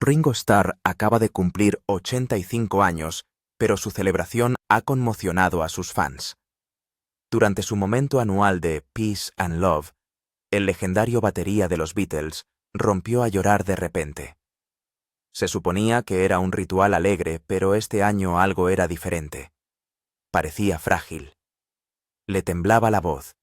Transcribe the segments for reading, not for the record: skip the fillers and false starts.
Ringo Starr acaba de cumplir 85 años, pero su celebración ha conmocionado a sus fans. Durante su momento anual de Peace and Love, el legendario batería de los Beatles rompió a llorar de repente. Se suponía que era un ritual alegre, pero este año algo era diferente. Parecía frágil. Le temblaba la voz.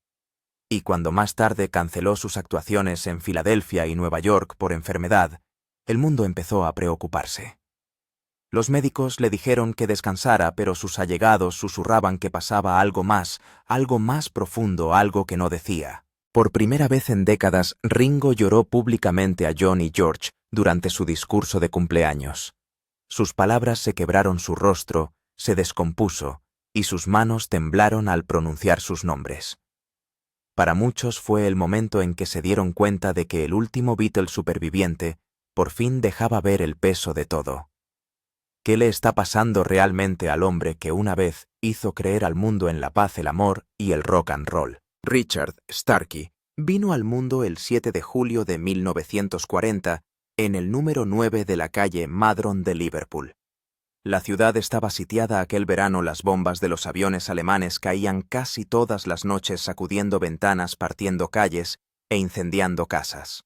Y cuando más tarde canceló sus actuaciones en Filadelfia y Nueva York por enfermedad, el mundo empezó a preocuparse. Los médicos le dijeron que descansara, pero sus allegados susurraban que pasaba algo más profundo, algo que no decía. Por primera vez en décadas, Ringo lloró públicamente a John y George durante su discurso de cumpleaños. Sus palabras se quebraron, su rostro se descompuso y sus manos temblaron al pronunciar sus nombres. Para muchos fue el momento en que se dieron cuenta de que el último Beatle superviviente por fin dejaba ver el peso de todo. ¿Qué le está pasando realmente al hombre que una vez hizo creer al mundo en la paz, el amor y el rock and roll? Richard Starkey vino al mundo el 7 de julio de 1940 en el número 9 de la calle Madron de Liverpool. La ciudad estaba sitiada aquel verano, las bombas de los aviones alemanes caían casi todas las noches, sacudiendo ventanas, partiendo calles e incendiando casas.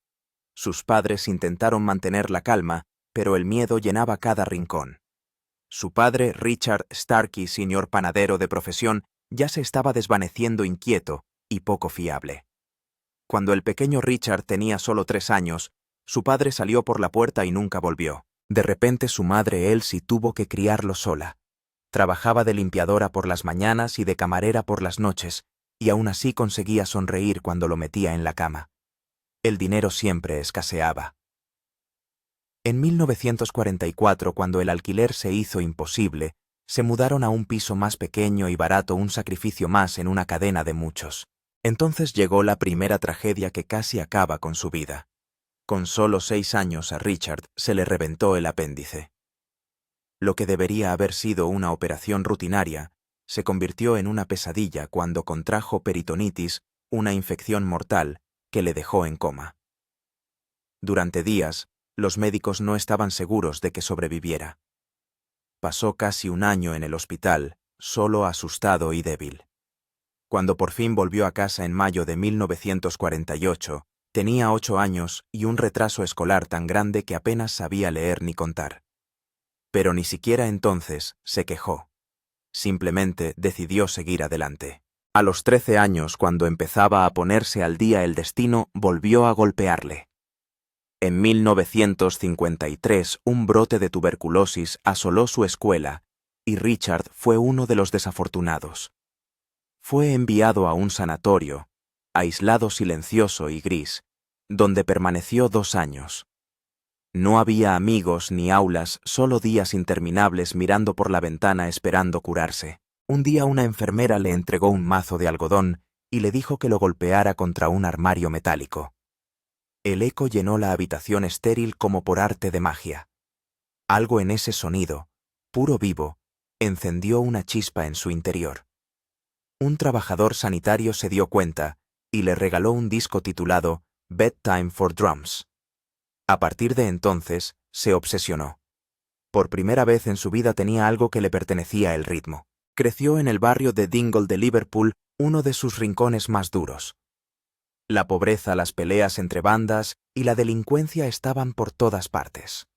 Sus padres intentaron mantener la calma, pero el miedo llenaba cada rincón. Su padre, Richard Starkey, señor panadero de profesión, ya se estaba desvaneciendo, inquieto y poco fiable. Cuando el pequeño Richard tenía solo 3 años, su padre salió por la puerta y nunca volvió. De repente su madre, Elsie, tuvo que criarlo sola. Trabajaba de limpiadora por las mañanas y de camarera por las noches, y aún así conseguía sonreír cuando lo metía en la cama. El dinero siempre escaseaba. En 1944, cuando el alquiler se hizo imposible, se mudaron a un piso más pequeño y barato, un sacrificio más en una cadena de muchos. Entonces llegó la primera tragedia que casi acaba con su vida. Con solo 6 años a Richard se le reventó el apéndice. Lo que debería haber sido una operación rutinaria se convirtió en una pesadilla cuando contrajo peritonitis, una infección mortal que le dejó en coma. Durante días, los médicos no estaban seguros de que sobreviviera. Pasó casi un año en el hospital, solo, asustado y débil. Cuando por fin volvió a casa en mayo de 1948, tenía 8 años y un retraso escolar tan grande que apenas sabía leer ni contar. Pero ni siquiera entonces se quejó. Simplemente decidió seguir adelante. A los 13 años, cuando empezaba a ponerse al día, el destino volvió a golpearle. En 1953, un brote de tuberculosis asoló su escuela y Richard fue uno de los desafortunados. Fue enviado a un sanatorio, aislado, silencioso y gris, donde permaneció 2 años. No había amigos ni aulas, solo días interminables mirando por la ventana esperando curarse. Un día una enfermera le entregó un mazo de algodón y le dijo que lo golpeara contra un armario metálico. El eco llenó la habitación estéril como por arte de magia. Algo en ese sonido, puro vivo, encendió una chispa en su interior. Un trabajador sanitario se dio cuenta y le regaló un disco titulado Bedtime for Drums. A partir de entonces, se obsesionó. Por primera vez en su vida tenía algo que le pertenecía: el ritmo. Creció en el barrio de Dingle de Liverpool, uno de sus rincones más duros. La pobreza, las peleas entre bandas y la delincuencia estaban por todas partes.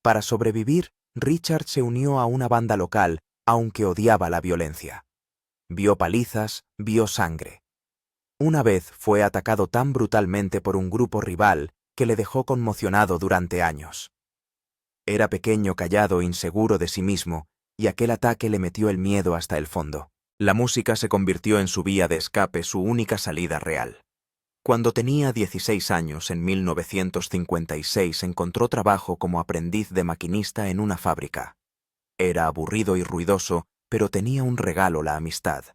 Para sobrevivir, Richard se unió a una banda local, aunque odiaba la violencia. Vio palizas, vio sangre. Una vez fue atacado tan brutalmente por un grupo rival que le dejó conmocionado durante años. Era pequeño, callado, inseguro de sí mismo, y aquel ataque le metió el miedo hasta el fondo. La música se convirtió en su vía de escape, su única salida real. Cuando tenía 16 años, en 1956, encontró trabajo como aprendiz de maquinista en una fábrica. Era aburrido y ruidoso, pero tenía un regalo: la amistad.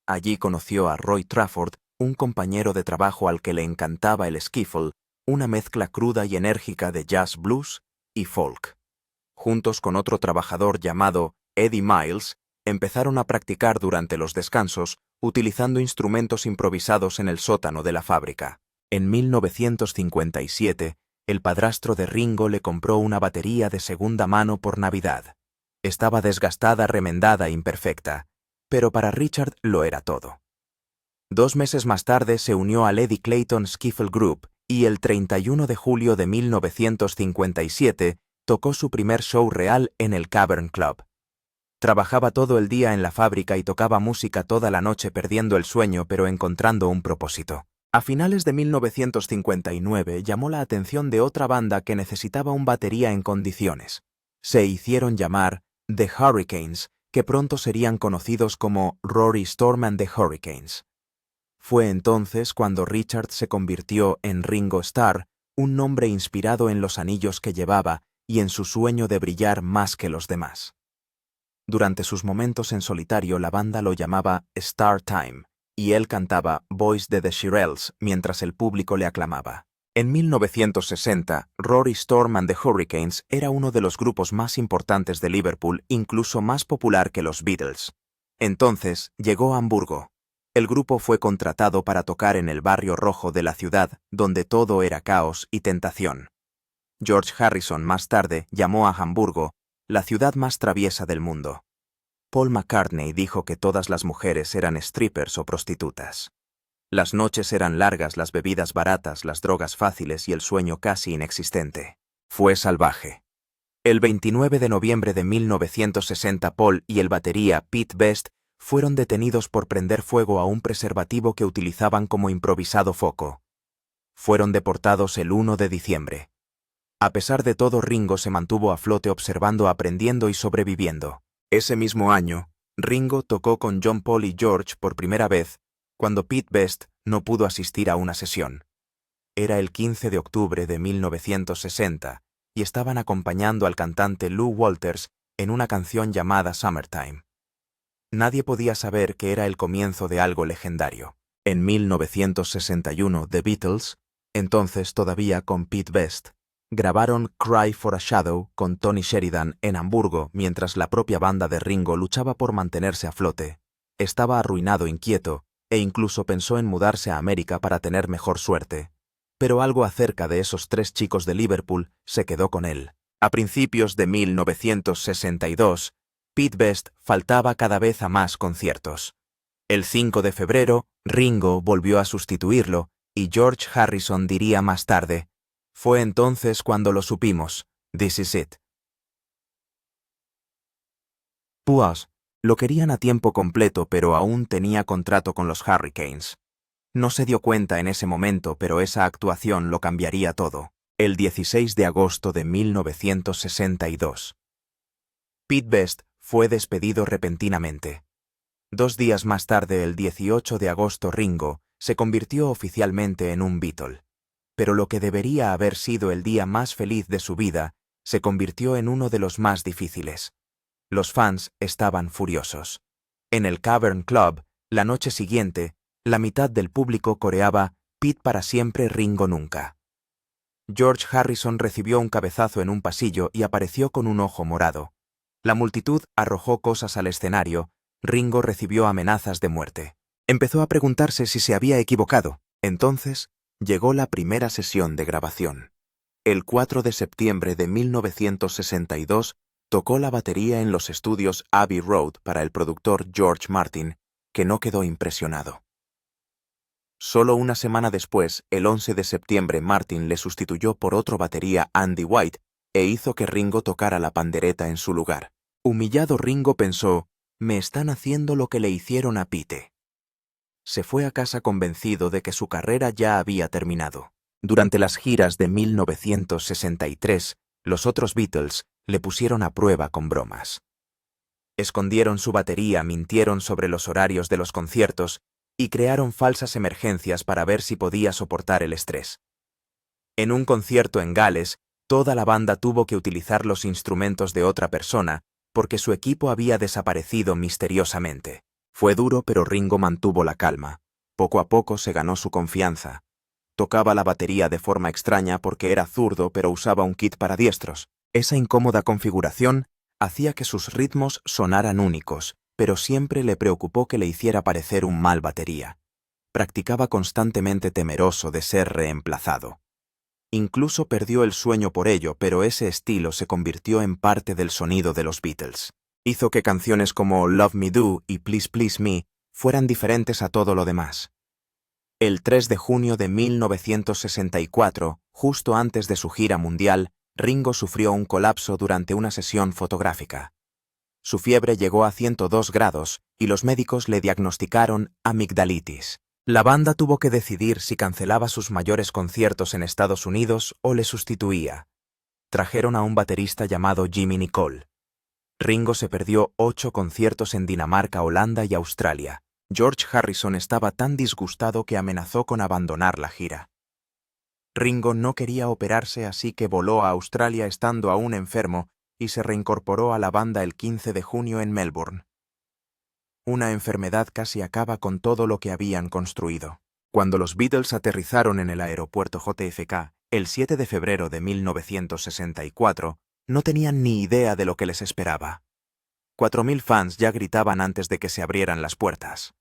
Allí conoció a Roy Trafford, un compañero de trabajo al que le encantaba el skiffle, una mezcla cruda y enérgica de jazz, blues y folk. Juntos con otro trabajador llamado Eddie Miles, empezaron a practicar durante los descansos, utilizando instrumentos improvisados en el sótano de la fábrica. En 1957, El padrastro de Ringo le compró una batería de segunda mano por Navidad. Estaba desgastada, remendada e imperfecta, pero para Richard lo era todo. 2 meses más tarde se unió al Eddie Clayton Skiffle Group y el 31 de julio de 1957 tocó su primer show real en el Cavern Club. Trabajaba todo el día en la fábrica y tocaba música toda la noche perdiendo el sueño pero encontrando un propósito. A finales de 1959 llamó la atención de otra banda que necesitaba un batería en condiciones. Se hicieron llamar The Hurricanes, que pronto serían conocidos como Rory Storm and the Hurricanes. Fue entonces cuando Richard se convirtió en Ringo Starr, un nombre inspirado en los anillos que llevaba y en su sueño de brillar más que los demás. Durante sus momentos en solitario la banda lo llamaba Star Time, y él cantaba Boys de the Shirelles mientras el público le aclamaba. En 1960, Rory Storm and the Hurricanes era uno de los grupos más importantes de Liverpool, incluso más popular que los Beatles. Entonces llegó a Hamburgo. El grupo fue contratado para tocar en el barrio rojo de la ciudad, donde todo era caos y tentación. George Harrison más tarde llamó a Hamburgo la ciudad más traviesa del mundo. Paul McCartney dijo que todas las mujeres eran strippers o prostitutas. Las noches eran largas, las bebidas baratas, las drogas fáciles y el sueño casi inexistente. Fue salvaje. El 29 de noviembre de 1960 Paul y el batería Pete Best fueron detenidos por prender fuego a un preservativo que utilizaban como improvisado foco. Fueron deportados el 1 de diciembre. A pesar de todo, Ringo se mantuvo a flote observando, aprendiendo y sobreviviendo. Ese mismo año, Ringo tocó con John Paul y George por primera vez, cuando Pete Best no pudo asistir a una sesión. Era el 15 de octubre de 1960 y estaban acompañando al cantante Lou Walters en una canción llamada Summertime. Nadie podía saber que era el comienzo de algo legendario. En 1961, The Beatles, entonces todavía con Pete Best, grabaron Cry for a Shadow con Tony Sheridan en Hamburgo mientras la propia banda de Ringo luchaba por mantenerse a flote. Estaba arruinado, inquieto, e incluso pensó en mudarse a América para tener mejor suerte. Pero algo acerca de esos 3 chicos de Liverpool se quedó con él. A principios de 1962, Pete Best faltaba cada vez a más conciertos. El 5 de febrero, Ringo volvió a sustituirlo, y George Harrison diría más tarde: "Fue entonces cuando lo supimos. This is it". Pues, lo querían a tiempo completo, pero aún tenía contrato con los Hurricanes. No se dio cuenta en ese momento, pero esa actuación lo cambiaría todo. El 16 de agosto de 1962. Pete Best fue despedido repentinamente. 2 días más tarde, el 18 de agosto, Ringo se convirtió oficialmente en un Beatle. Pero lo que debería haber sido el día más feliz de su vida se convirtió en uno de los más difíciles. Los fans estaban furiosos. En el Cavern Club, la noche siguiente, la mitad del público coreaba Pete para siempre, Ringo nunca. George Harrison recibió un cabezazo en un pasillo y apareció con un ojo morado. La multitud arrojó cosas al escenario. Ringo recibió amenazas de muerte. Empezó a preguntarse si se había equivocado. Entonces, llegó la primera sesión de grabación. El 4 de septiembre de 1962, tocó la batería en los estudios Abbey Road para el productor George Martin, que no quedó impresionado. Solo una semana después, el 11 de septiembre, Martin le sustituyó por otro batería, Andy White, e hizo que Ringo tocara la pandereta en su lugar. Humillado, Ringo pensó: "Me están haciendo lo que le hicieron a Pete". Se fue a casa convencido de que su carrera ya había terminado. Durante las giras de 1963, los otros Beatles le pusieron a prueba con bromas. Escondieron su batería, mintieron sobre los horarios de los conciertos y crearon falsas emergencias para ver si podía soportar el estrés. En un concierto en Gales, toda la banda tuvo que utilizar los instrumentos de otra persona porque su equipo había desaparecido misteriosamente. Fue duro, pero Ringo mantuvo la calma. Poco a poco se ganó su confianza. Tocaba la batería de forma extraña porque era zurdo, pero usaba un kit para diestros. Esa incómoda configuración hacía que sus ritmos sonaran únicos, pero siempre le preocupó que le hiciera parecer un mal batería. Practicaba constantemente, temeroso de ser reemplazado. Incluso perdió el sueño por ello, pero ese estilo se convirtió en parte del sonido de los Beatles. Hizo que canciones como Love Me Do y Please Please Me fueran diferentes a todo lo demás. El 3 de junio de 1964, justo antes de su gira mundial, Ringo sufrió un colapso durante una sesión fotográfica. Su fiebre llegó a 102 grados y los médicos le diagnosticaron amigdalitis. La banda tuvo que decidir si cancelaba sus mayores conciertos en Estados Unidos o le sustituía. Trajeron a un baterista llamado Jimmy Nicole. Ringo se perdió 8 conciertos en Dinamarca, Holanda y Australia. George Harrison estaba tan disgustado que amenazó con abandonar la gira. Ringo no quería operarse, así que voló a Australia estando aún enfermo y se reincorporó a la banda el 15 de junio en Melbourne. Una enfermedad casi acaba con todo lo que habían construido. Cuando los Beatles aterrizaron en el aeropuerto JFK, el 7 de febrero de 1964, no tenían ni idea de lo que les esperaba. 4.000 fans ya gritaban antes de que se abrieran las puertas.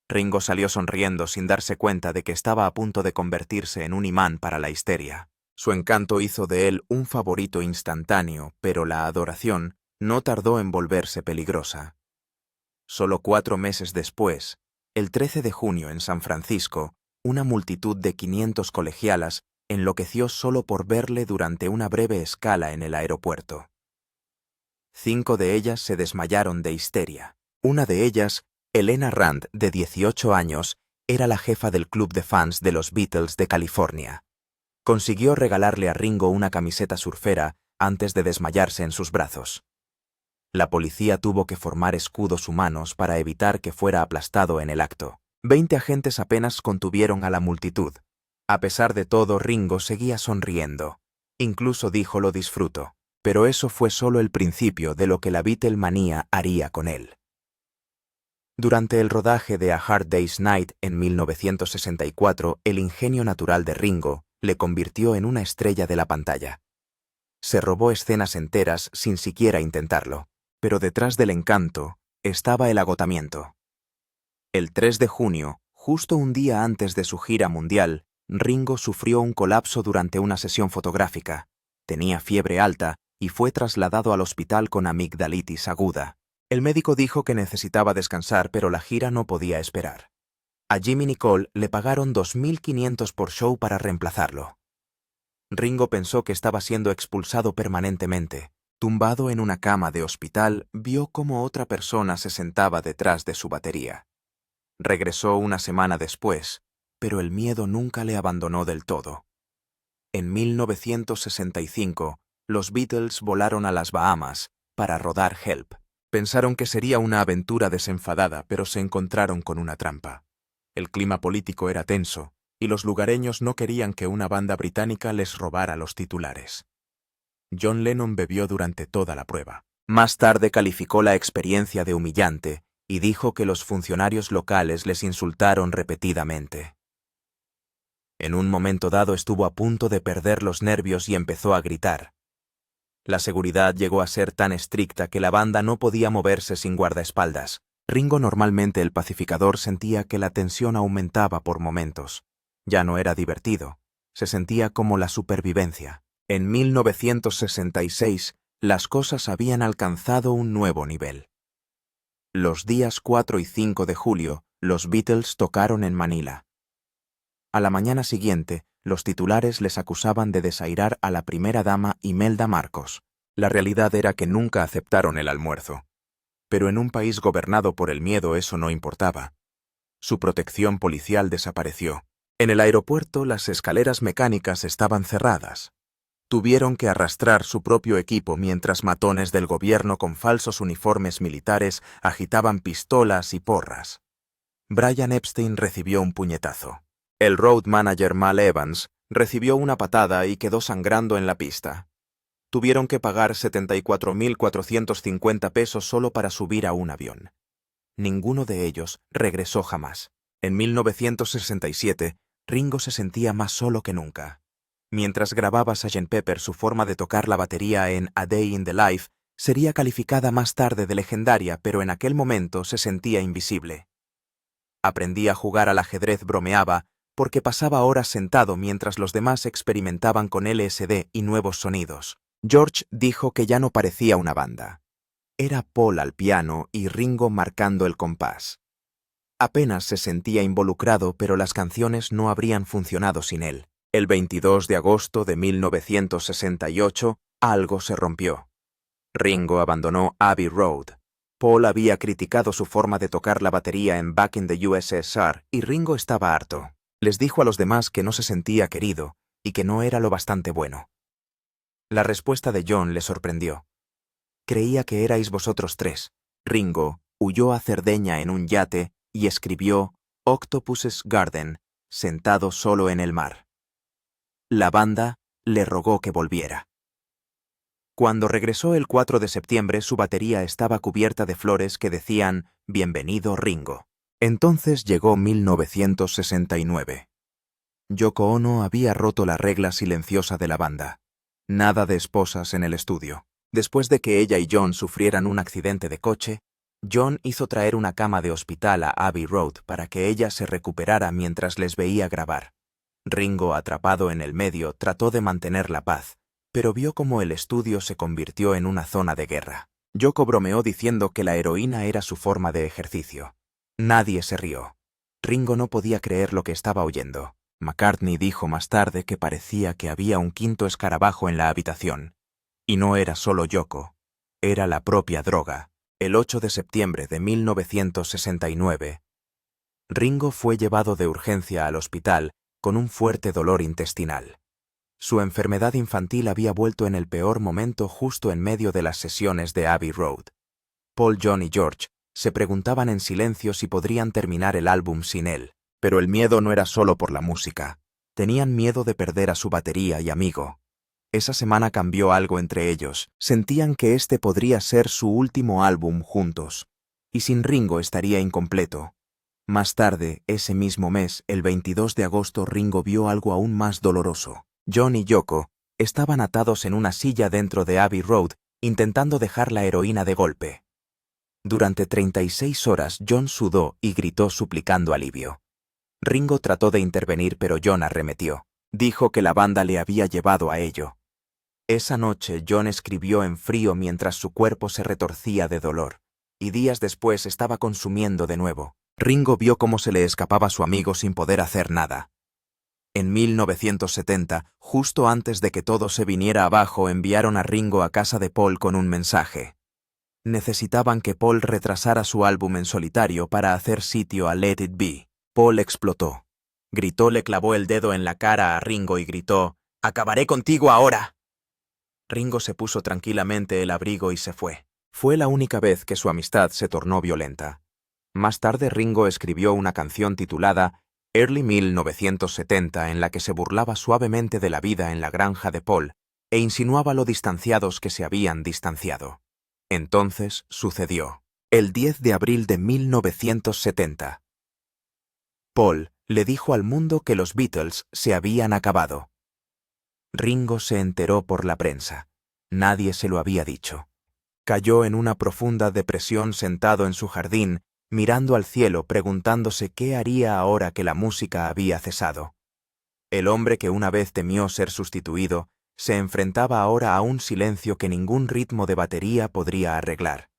Ringo salió sonriendo sin darse cuenta de que estaba a punto de convertirse en un imán para la histeria. Su encanto hizo de él un favorito instantáneo, pero la adoración no tardó en volverse peligrosa. Solo 4 meses después, el 13 de junio en San Francisco, una multitud de 500 colegialas enloqueció solo por verle durante una breve escala en el aeropuerto. 5 de ellas se desmayaron de histeria. Una de ellas, Elena Rand, de 18 años, era la jefa del club de fans de los Beatles de California. Consiguió regalarle a Ringo una camiseta surfera antes de desmayarse en sus brazos. La policía tuvo que formar escudos humanos para evitar que fuera aplastado en el acto. 20 agentes apenas contuvieron a la multitud. A pesar de todo, Ringo seguía sonriendo. Incluso dijo: lo disfruto. Pero eso fue solo el principio de lo que la Beatlemanía haría con él. Durante el rodaje de A Hard Day's Night en 1964, el ingenio natural de Ringo le convirtió en una estrella de la pantalla. Se robó escenas enteras sin siquiera intentarlo, pero detrás del encanto estaba el agotamiento. El 3 de junio, justo un día antes de su gira mundial, Ringo sufrió un colapso durante una sesión fotográfica. Tenía fiebre alta y fue trasladado al hospital con amigdalitis aguda. El médico dijo que necesitaba descansar, pero la gira no podía esperar. A Jimmy Nicole le pagaron $2.500 por show para reemplazarlo. Ringo pensó que estaba siendo expulsado permanentemente. Tumbado en una cama de hospital, vio cómo otra persona se sentaba detrás de su batería. Regresó una semana después, pero el miedo nunca le abandonó del todo. En 1965, los Beatles volaron a las Bahamas para rodar Help. Pensaron que sería una aventura desenfadada, pero se encontraron con una trampa. El clima político era tenso, y los lugareños no querían que una banda británica les robara los titulares. John Lennon bebió durante toda la prueba. Más tarde calificó la experiencia de humillante y dijo que los funcionarios locales les insultaron repetidamente. En un momento dado estuvo a punto de perder los nervios y empezó a gritar. La seguridad llegó a ser tan estricta que la banda no podía moverse sin guardaespaldas. Ringo, normalmente el pacificador, sentía que la tensión aumentaba por momentos. Ya no era divertido, se sentía como la supervivencia. En 1966, las cosas habían alcanzado un nuevo nivel. Los días 4 y 5 de julio, los Beatles tocaron en Manila. A la mañana siguiente, los titulares les acusaban de desairar a la primera dama Imelda Marcos. La realidad era que nunca aceptaron el almuerzo. Pero en un país gobernado por el miedo eso no importaba. Su protección policial desapareció. En el aeropuerto las escaleras mecánicas estaban cerradas. Tuvieron que arrastrar su propio equipo mientras matones del gobierno con falsos uniformes militares agitaban pistolas y porras. Brian Epstein recibió un puñetazo. El road manager Mal Evans recibió una patada y quedó sangrando en la pista. Tuvieron que pagar $74.450 solo para subir a un avión. Ninguno de ellos regresó jamás. En 1967, Ringo se sentía más solo que nunca. Mientras grababa Sgt. Pepper, su forma de tocar la batería en A Day in the Life sería calificada más tarde de legendaria, pero en aquel momento se sentía invisible. Aprendí a jugar al ajedrez, bromeaba, porque pasaba horas sentado mientras los demás experimentaban con LSD y nuevos sonidos. George dijo que ya no parecía una banda. Era Paul al piano y Ringo marcando el compás. Apenas se sentía involucrado, pero las canciones no habrían funcionado sin él. El 22 de agosto de 1968, algo se rompió. Ringo abandonó Abbey Road. Paul había criticado su forma de tocar la batería en Back in the USSR y Ringo estaba harto. Les dijo a los demás que no se sentía querido y que no era lo bastante bueno. La respuesta de John le sorprendió. Creía que erais vosotros tres. Ringo huyó a Cerdeña en un yate y escribió Octopus's Garden, sentado solo en el mar. La banda le rogó que volviera. Cuando regresó el 4 de septiembre, su batería estaba cubierta de flores que decían «Bienvenido, Ringo». Entonces llegó 1969. Yoko Ono había roto la regla silenciosa de la banda. Nada de esposas en el estudio. Después de que ella y John sufrieran un accidente de coche, John hizo traer una cama de hospital a Abbey Road para que ella se recuperara mientras les veía grabar. Ringo, atrapado en el medio, trató de mantener la paz, pero vio cómo el estudio se convirtió en una zona de guerra. Yoko bromeó diciendo que la heroína era su forma de ejercicio. Nadie se rió. Ringo no podía creer lo que estaba oyendo. McCartney dijo más tarde que parecía que había un quinto escarabajo en la habitación. Y no era solo Yoko, era la propia droga. El 8 de septiembre de 1969, Ringo fue llevado de urgencia al hospital con un fuerte dolor intestinal. Su enfermedad infantil había vuelto en el peor momento justo en medio de las sesiones de Abbey Road. Paul, John y George se preguntaban en silencio si podrían terminar el álbum sin él, pero el miedo no era solo por la música. Tenían miedo de perder a su batería y amigo. Esa semana cambió algo entre ellos. Sentían que este podría ser su último álbum juntos, y sin Ringo estaría incompleto. Más tarde, ese mismo mes, el 22 de agosto, Ringo vio algo aún más doloroso. John y Yoko estaban atados en una silla dentro de Abbey Road, intentando dejar la heroína de golpe. Durante 36 horas, John sudó y gritó suplicando alivio. Ringo trató de intervenir, pero John arremetió. Dijo que la banda le había llevado a ello. Esa noche, John escribió en frío mientras su cuerpo se retorcía de dolor, y días después estaba consumiendo de nuevo. Ringo vio cómo se le escapaba su amigo sin poder hacer nada. En 1970, justo antes de que todo se viniera abajo, enviaron a Ringo a casa de Paul con un mensaje. Necesitaban que Paul retrasara su álbum en solitario para hacer sitio a Let It Be. Paul explotó. Gritó, le clavó el dedo en la cara a Ringo y gritó, «¡Acabaré contigo ahora!». Ringo se puso tranquilamente el abrigo y se fue. Fue la única vez que su amistad se tornó violenta. Más tarde, Ringo escribió una canción titulada Early 1970 en la que se burlaba suavemente de la vida en la granja de Paul e insinuaba lo distanciados que se habían distanciado. Entonces sucedió. El 10 de abril de 1970. Paul le dijo al mundo que los Beatles se habían acabado. Ringo se enteró por la prensa. Nadie se lo había dicho. Cayó en una profunda depresión sentado en su jardín, mirando al cielo preguntándose qué haría ahora que la música había cesado. El hombre que una vez temió ser sustituido se enfrentaba ahora a un silencio que ningún ritmo de batería podría arreglar.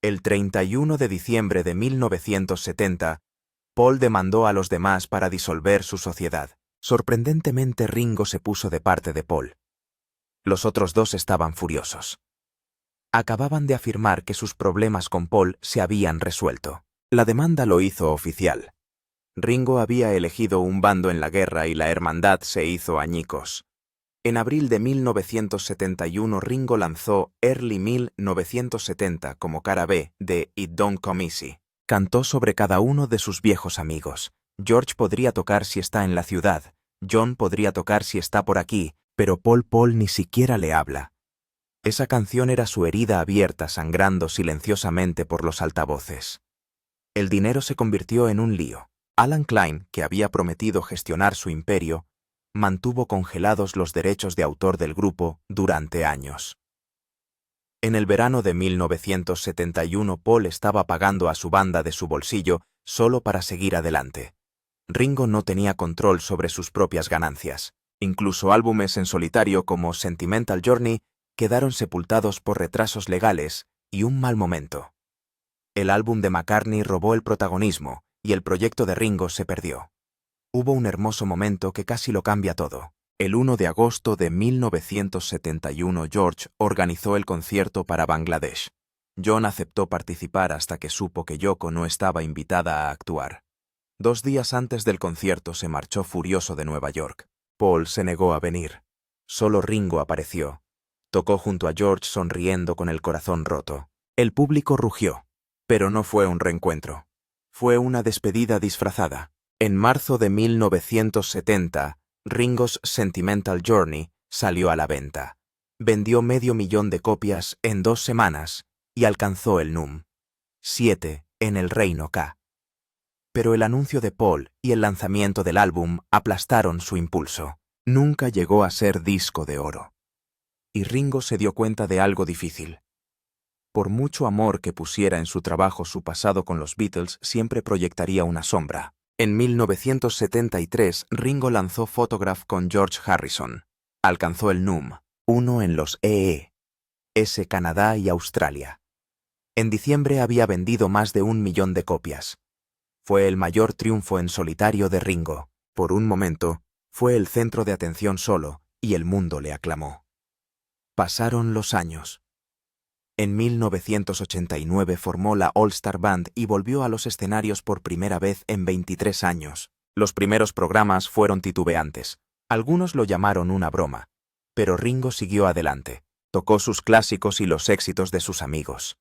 El 31 de diciembre de 1970, Paul demandó a los demás para disolver su sociedad. Sorprendentemente, Ringo se puso de parte de Paul. Los otros dos estaban furiosos. Acababan de afirmar que sus problemas con Paul se habían resuelto. La demanda lo hizo oficial. Ringo había elegido un bando en la guerra y la hermandad se hizo añicos. En abril de 1971, Ringo lanzó Early 1970 como cara B de It Don't Come Easy. Cantó sobre cada uno de sus viejos amigos. George podría tocar si está en la ciudad, John podría tocar si está por aquí, pero Paul ni siquiera le habla. Esa canción era su herida abierta sangrando silenciosamente por los altavoces. El dinero se convirtió en un lío. Alan Klein, que había prometido gestionar su imperio, mantuvo congelados los derechos de autor del grupo durante años. En el verano de 1971, Paul estaba pagando a su banda de su bolsillo solo para seguir adelante. Ringo no tenía control sobre sus propias ganancias. Incluso álbumes en solitario como Sentimental Journey quedaron sepultados por retrasos legales y un mal momento. El álbum de McCartney robó el protagonismo y el proyecto de Ringo se perdió. Hubo un hermoso momento que casi lo cambia todo. El 1 de agosto de 1971 George organizó el concierto para Bangladesh. John aceptó participar hasta que supo que Yoko no estaba invitada a actuar. 2 días antes del concierto se marchó furioso de Nueva York. Paul se negó a venir. Solo Ringo apareció. Tocó junto a George sonriendo con el corazón roto. El público rugió, pero no fue un reencuentro. Fue una despedida disfrazada. En marzo de 1970, Ringo's Sentimental Journey salió a la venta. Vendió 500.000 de copias en 2 semanas y alcanzó el núm. 7 en el Reino K. Pero el anuncio de Paul y el lanzamiento del álbum aplastaron su impulso. Nunca llegó a ser disco de oro. Y Ringo se dio cuenta de algo difícil. Por mucho amor que pusiera en su trabajo, su pasado con los Beatles siempre proyectaría una sombra. En 1973, Ringo lanzó Photograph con George Harrison. Alcanzó el núm. 1 en los EE.S. Canadá y Australia. En diciembre había vendido más de 1 millón de copias. Fue el mayor triunfo en solitario de Ringo. Por un momento, fue el centro de atención solo, y el mundo le aclamó. Pasaron los años. En 1989 formó la All Star Band y volvió a los escenarios por primera vez en 23 años. Los primeros programas fueron titubeantes. Algunos lo llamaron una broma. Pero Ringo siguió adelante. Tocó sus clásicos y los éxitos de sus amigos.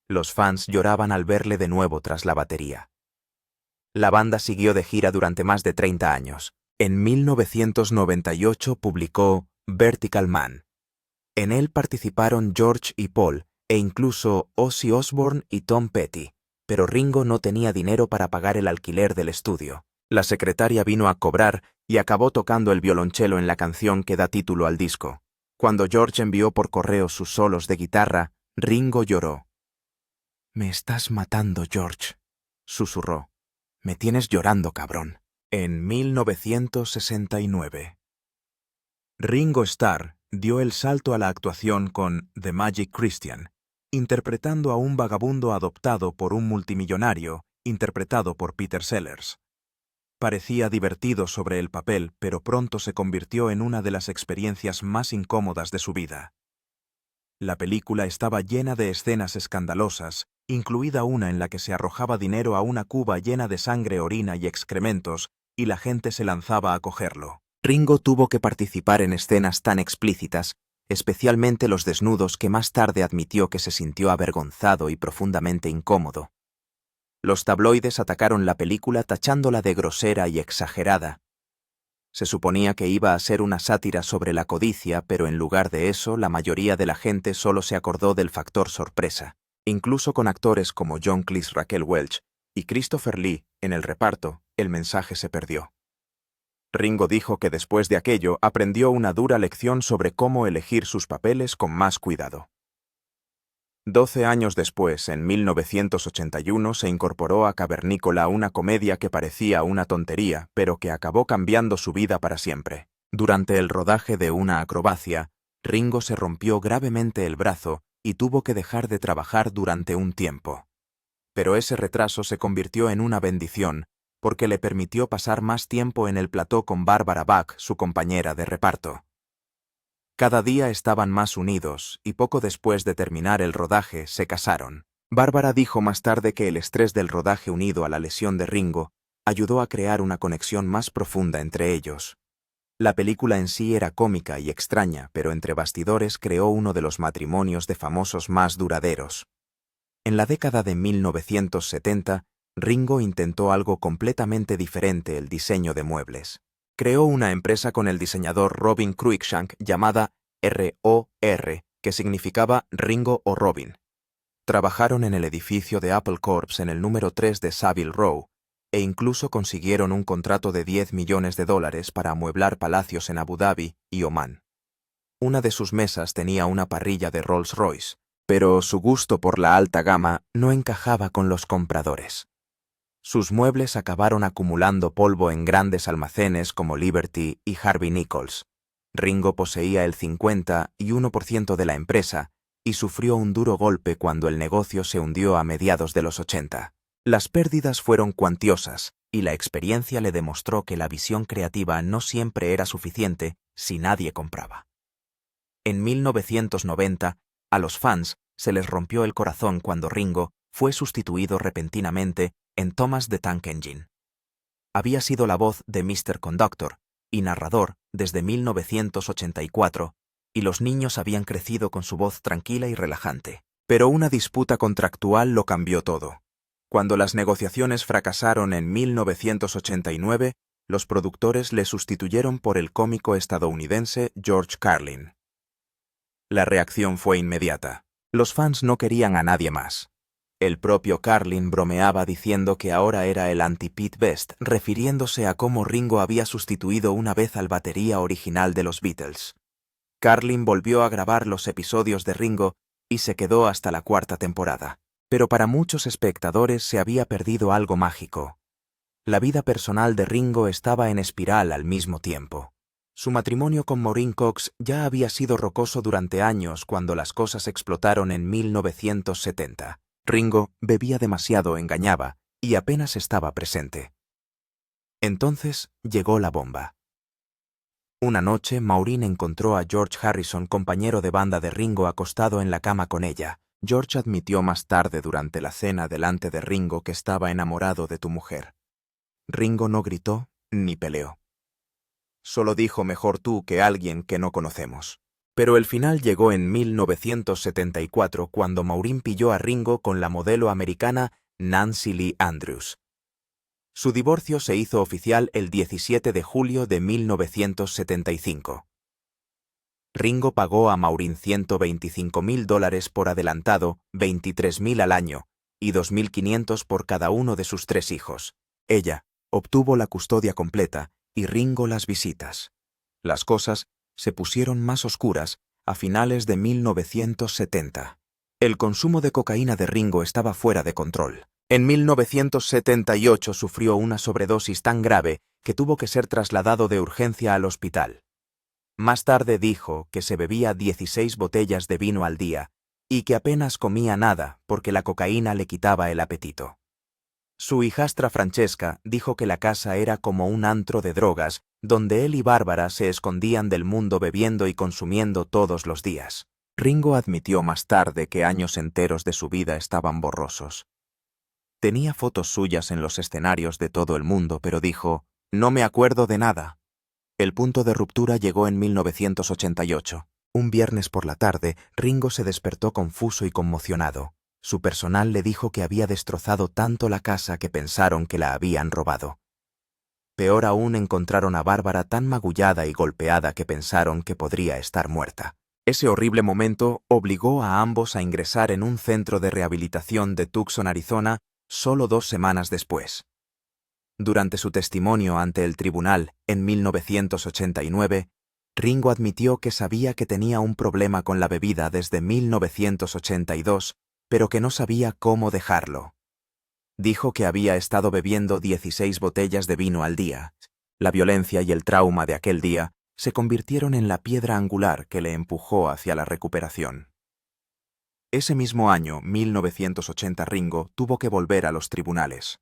Los fans lloraban al verle de nuevo tras la batería. La banda siguió de gira durante más de 30 años. En 1998 publicó Vertical Man. En él participaron George y Paul, e incluso Ozzy Osbourne y Tom Petty, pero Ringo no tenía dinero para pagar el alquiler del estudio. La secretaria vino a cobrar y acabó tocando el violonchelo en la canción que da título al disco. Cuando George envió por correo sus solos de guitarra, Ringo lloró. «Me estás matando, George», susurró. «Me tienes llorando, cabrón». En 1969. Ringo Starr dio el salto a la actuación con The Magic Christian, interpretando a un vagabundo adoptado por un multimillonario, interpretado por Peter Sellers. Parecía divertido sobre el papel, pero pronto se convirtió en una de las experiencias más incómodas de su vida. La película estaba llena de escenas escandalosas, incluida una en la que se arrojaba dinero a una cuba llena de sangre, orina y excrementos, y la gente se lanzaba a cogerlo. Ringo tuvo que participar en escenas tan explícitas, especialmente los desnudos, que más tarde admitió que se sintió avergonzado y profundamente incómodo. Los tabloides atacaron la película tachándola de grosera y exagerada. Se suponía que iba a ser una sátira sobre la codicia, pero en lugar de eso, la mayoría de la gente solo se acordó del factor sorpresa. Incluso con actores como John Cleese, Raquel Welch y Christopher Lee en el reparto, el mensaje se perdió. Ringo dijo que después de aquello aprendió una dura lección sobre cómo elegir sus papeles con más cuidado. 12 años después, en 1981, se incorporó a Cavernícola, una comedia que parecía una tontería, pero que acabó cambiando su vida para siempre. Durante el rodaje de una acrobacia, Ringo se rompió gravemente el brazo y tuvo que dejar de trabajar durante un tiempo. Pero ese retraso se convirtió en una bendición, porque le permitió pasar más tiempo en el plató con Barbara Bach, su compañera de reparto. Cada día estaban más unidos, y poco después de terminar el rodaje se casaron. Barbara dijo más tarde que el estrés del rodaje, unido a la lesión de Ringo, ayudó a crear una conexión más profunda entre ellos. La película en sí era cómica y extraña, pero entre bastidores creó uno de los matrimonios de famosos más duraderos. En la década de 1970, Ringo intentó algo completamente diferente: el diseño de muebles. Creó una empresa con el diseñador Robin Cruikshank llamada ROR, que significaba Ringo o Robin. Trabajaron en el edificio de Apple Corps en el número 3 de Savile Row, e incluso consiguieron un contrato de $10 millones para amueblar palacios en Abu Dhabi y Omán. Una de sus mesas tenía una parrilla de Rolls-Royce, pero su gusto por la alta gama no encajaba con los compradores. Sus muebles acabaron acumulando polvo en grandes almacenes como Liberty y Harvey Nichols. Ringo poseía el 51% de la empresa y sufrió un duro golpe cuando el negocio se hundió a mediados de los 80. Las pérdidas fueron cuantiosas y la experiencia le demostró que la visión creativa no siempre era suficiente si nadie compraba. En 1990, a los fans se les rompió el corazón cuando Ringo fue sustituido repentinamente en Thomas the Tank Engine. Había sido la voz de Mr. Conductor y narrador desde 1984, y los niños habían crecido con su voz tranquila y relajante. Pero una disputa contractual lo cambió todo. Cuando las negociaciones fracasaron en 1989, los productores le sustituyeron por el cómico estadounidense George Carlin. La reacción fue inmediata. Los fans no querían a nadie más. El propio Carlin bromeaba diciendo que ahora era el anti-Pete Best, refiriéndose a cómo Ringo había sustituido una vez al batería original de los Beatles. Carlin volvió a grabar los episodios de Ringo y se quedó hasta la 4ª temporada. Pero para muchos espectadores se había perdido algo mágico. La vida personal de Ringo estaba en espiral al mismo tiempo. Su matrimonio con Maureen Cox ya había sido rocoso durante años cuando las cosas explotaron en 1970. Ringo bebía demasiado, engañaba y apenas estaba presente. Entonces llegó la bomba. Una noche, Maureen encontró a George Harrison, compañero de banda de Ringo, acostado en la cama con ella. George admitió más tarde durante la cena delante de Ringo que estaba enamorado de tu mujer. Ringo no gritó ni peleó. Solo dijo mejor tú que alguien que no conocemos. Pero el final llegó en 1974 cuando Maureen pilló a Ringo con la modelo americana Nancy Lee Andrews. Su divorcio se hizo oficial el 17 de julio de 1975. Ringo pagó a Maureen $125.000 por adelantado, $23.000 al año, y $2.500 por cada uno de sus 3 hijos. Ella obtuvo la custodia completa y Ringo las visitas. Las cosas se pusieron más oscuras a finales de 1970. El consumo de cocaína de Ringo estaba fuera de control. En 1978 sufrió una sobredosis tan grave que tuvo que ser trasladado de urgencia al hospital. Más tarde dijo que se bebía 16 botellas de vino al día y que apenas comía nada porque la cocaína le quitaba el apetito. Su hijastra Francesca dijo que la casa era como un antro de drogas donde él y Bárbara se escondían del mundo bebiendo y consumiendo todos los días. Ringo admitió más tarde que años enteros de su vida estaban borrosos. Tenía fotos suyas en los escenarios de todo el mundo, pero dijo, «No me acuerdo de nada». El punto de ruptura llegó en 1988. Un viernes por la tarde, Ringo se despertó confuso y conmocionado. Su personal le dijo que había destrozado tanto la casa que pensaron que la habían robado. Peor aún, encontraron a Bárbara tan magullada y golpeada que pensaron que podría estar muerta. Ese horrible momento obligó a ambos a ingresar en un centro de rehabilitación de Tucson, Arizona, solo 2 semanas después. Durante su testimonio ante el tribunal en 1989, Ringo admitió que sabía que tenía un problema con la bebida desde 1982, pero que no sabía cómo dejarlo. Dijo que había estado bebiendo 16 botellas de vino al día. La violencia y el trauma de aquel día se convirtieron en la piedra angular que le empujó hacia la recuperación. Ese mismo año, 1980, Ringo tuvo que volver a los tribunales.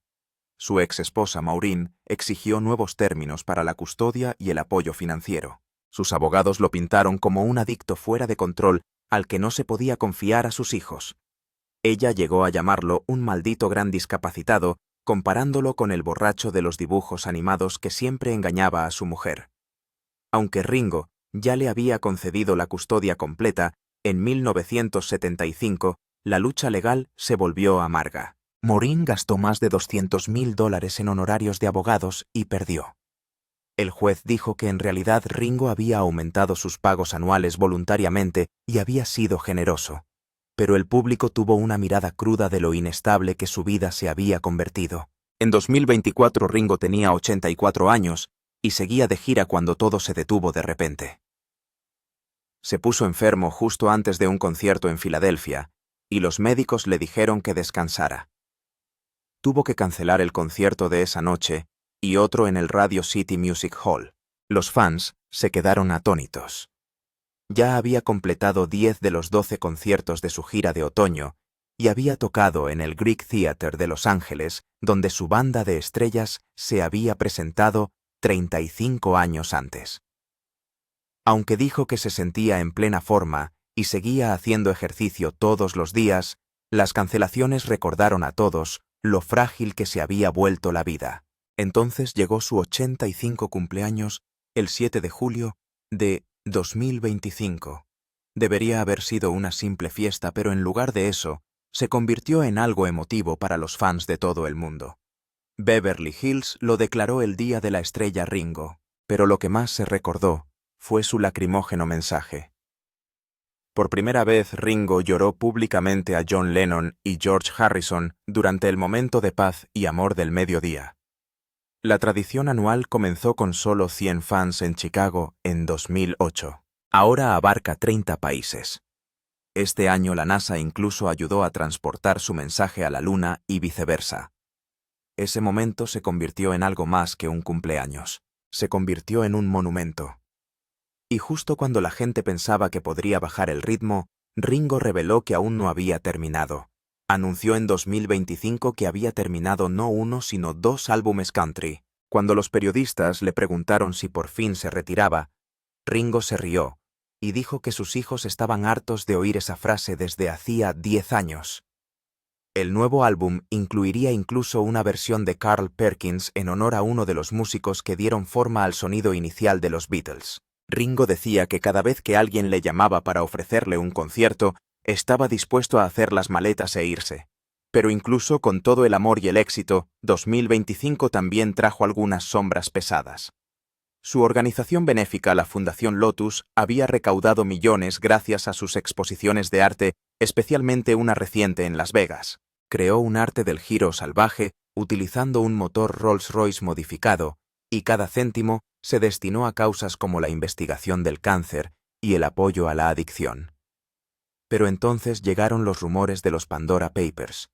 Su ex esposa Maureen exigió nuevos términos para la custodia y el apoyo financiero. Sus abogados lo pintaron como un adicto fuera de control al que no se podía confiar a sus hijos. Ella llegó a llamarlo un maldito gran discapacitado, comparándolo con el borracho de los dibujos animados que siempre engañaba a su mujer. Aunque Ringo ya le había concedido la custodia completa, en 1975 la lucha legal se volvió amarga. Maureen gastó más de $200.000 en honorarios de abogados y perdió. El juez dijo que en realidad Ringo había aumentado sus pagos anuales voluntariamente y había sido generoso. Pero el público tuvo una mirada cruda de lo inestable que su vida se había convertido. En 2024 Ringo tenía 84 años y seguía de gira cuando todo se detuvo de repente. Se puso enfermo justo antes de un concierto en Filadelfia y los médicos le dijeron que descansara. tuvo que cancelar el concierto de esa noche y otro en el Radio City Music Hall. Los fans se quedaron atónitos. Ya había completado 10 de los 12 conciertos de su gira de otoño y había tocado en el Greek Theatre de Los Ángeles, donde su banda de estrellas se había presentado 35 años antes. Aunque dijo que se sentía en plena forma y seguía haciendo ejercicio todos los días, las cancelaciones recordaron a todos lo frágil que se había vuelto la vida. Entonces llegó su 85 cumpleaños el 7 de julio de 2025. Debería haber sido una simple fiesta, pero en lugar de eso, se convirtió en algo emotivo para los fans de todo el mundo. Beverly Hills lo declaró el día de la estrella Ringo, pero lo que más se recordó fue su lacrimógeno mensaje. Por primera vez, Ringo lloró públicamente a John Lennon y George Harrison durante el momento de paz y amor del mediodía. La tradición anual comenzó con solo 100 fans en Chicago en 2008. Ahora abarca 30 países. Este año la NASA incluso ayudó a transportar su mensaje a la Luna y viceversa. Ese momento se convirtió en algo más que un cumpleaños. Se convirtió en un monumento. Y justo cuando la gente pensaba que podría bajar el ritmo, Ringo reveló que aún no había terminado. Anunció en 2025 que había terminado no uno sino 2 álbumes country. Cuando los periodistas le preguntaron si por fin se retiraba, Ringo se rió y dijo que sus hijos estaban hartos de oír esa frase desde hacía 10 años. El nuevo álbum incluiría incluso una versión de Carl Perkins en honor a uno de los músicos que dieron forma al sonido inicial de los Beatles. Ringo decía que cada vez que alguien le llamaba para ofrecerle un concierto, estaba dispuesto a hacer las maletas e irse. Pero incluso con todo el amor y el éxito, 2025 también trajo algunas sombras pesadas. Su organización benéfica, la Fundación Lotus, había recaudado millones gracias a sus exposiciones de arte, especialmente una reciente en Las Vegas. Creó un arte del giro salvaje utilizando un motor Rolls-Royce modificado, y cada céntimo se destinó a causas como la investigación del cáncer y el apoyo a la adicción. Pero entonces llegaron los rumores de los Pandora Papers.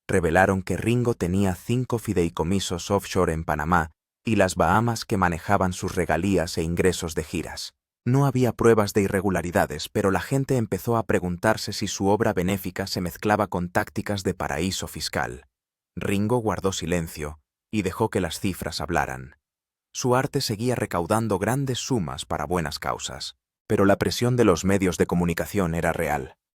Revelaron que Ringo tenía 5 fideicomisos offshore en Panamá y las Bahamas que manejaban sus regalías e ingresos de giras. No había pruebas de irregularidades, pero la gente empezó a preguntarse si su obra benéfica se mezclaba con tácticas de paraíso fiscal. Ringo guardó silencio y dejó que las cifras hablaran. Su arte seguía recaudando grandes sumas para buenas causas, pero la presión de los medios de comunicación era real.